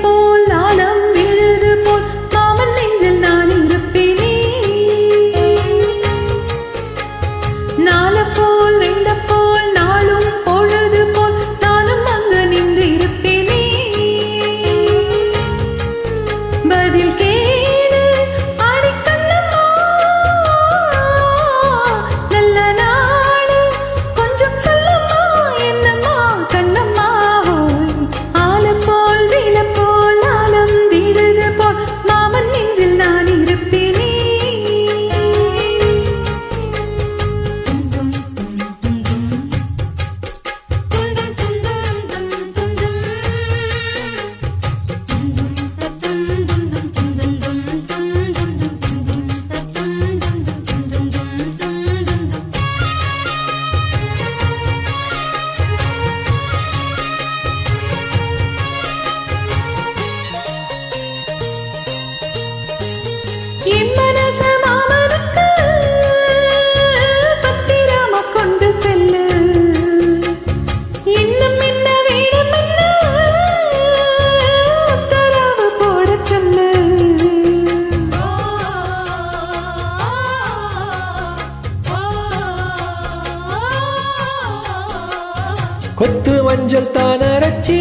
போல் ஆலம் விழுது போல் மாமன் நெஞ்சில் நான் இருப்பேனே. நால போல் ரெண்ட போல் நாளும் பொழுது போல் நானும் அங்கு நின்று இருப்பேனே. பதில் கேளு ஆடிக்கண்ணம்மா, நல்ல நாடு கொஞ்சம் சொல்லம்மா என்னம்மா கண்ணம்மா. ஆல போல் வீல போல் ஆலம் வீடுது போல் மாமன் நெஞ்சில் நான் இருப்பேனே. என் மனச மாமனுக்கு பத்திரமா கொண்டு செல்லு. இன்னும் என்ன வேணும் என்ன உத்தரவு போட சொல்லு. கொத்து மஞ்சள் தான் அரைச்சி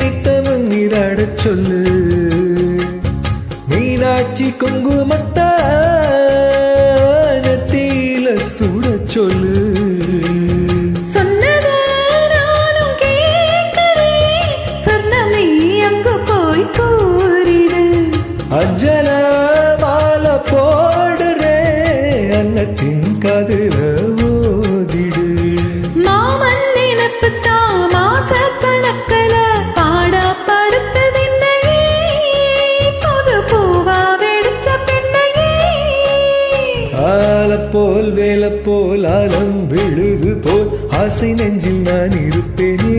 நித்தமும் நீராடச் சொல்லு. மீனாட்சி குங்குமத்த நெத்தியில சூடச் சொல்லு. சொன்னத நானும் கேட்கிறேன், சொன்னமே அங்கு போய் கூறிடு. அஞ்சல மாலை போடுறேன், அன்னத்தின் காதுல ஓதிடு. மாமன் நினைப்புத்தான் மாச கணக்கல பாடா படுத்ததில்லையே, புது பூவா வெடிச்ச பெண்ணையே. ஆல போல் வேல போல் ஆலம் விழுது போல் ஆசை நெஞ்சில் நான் இருப்பேனே.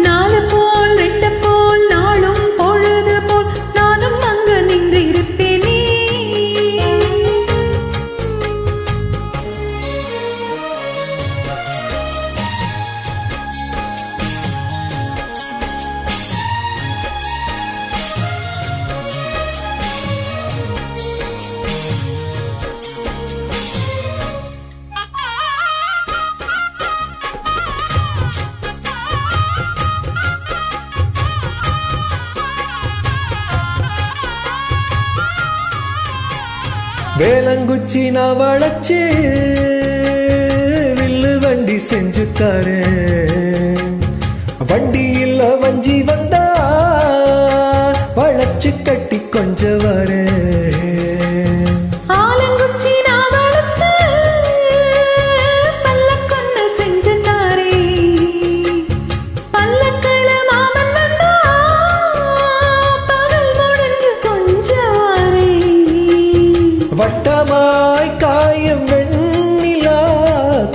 நால போல் ரெண்ட போல் நாளும் பொழுது போல் நானும் அங்கு நின்று இருப்பேனே. வேலங்குச்சி நான் வளைச்சு வில்லு வண்டி செஞ்சு தரேன். வண்டி இல்ல வஞ்சி வந்தா வளைச்சு கட்டி கொஞ்ச வரேன். ஆலங்குச்சி நான் வளைச்சு பல்லக்கொன்னு செஞ்சு தாரேன். பல்லக்குல மாமன் வந்தா பகல் முடிஞ்சு கொஞ்சம் வரேன். வட்டமாய் காயம் வெண்ணிலா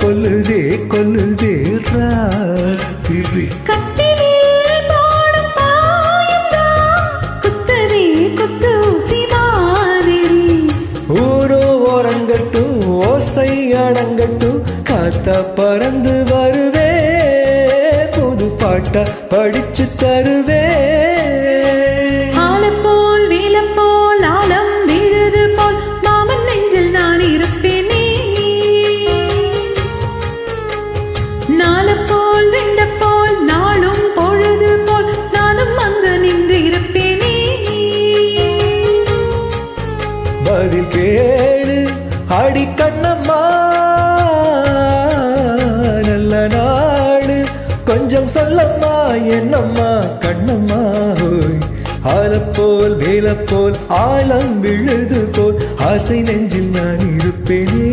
கொல்லுதே கொல்லுதே ராத்திரி. கட்டிலில் போடும் பாயம்தான் குத்துதே குத்து ஊசி மாதிரி. ஊரோ ஓரங்கட்டும் ஓசை அடங்கட்டும், காத்தா பறந்து வருவே புது பாட்டா படிச்சு தருவே. ஆல போல் வீல போல் ஆலம் விழுது போல் மாமன் நெஞ்சில் நான் இருப்பேனே. நால போல் ரெண்ட போல் நாளும் பொழுது போல் நானும் அங்கு நின்று இருப்பேனே. பதில் கேளு அடி கண்ணம்மா, நல்ல நாடு கொஞ்சம் சொல்லம்மா என்னம்மா கண்ணம்மா. ஆல போல் வேல போல் ஆலம் விழுது போல் ஆசை நெஞ்சில் நான் இருப்பேனே.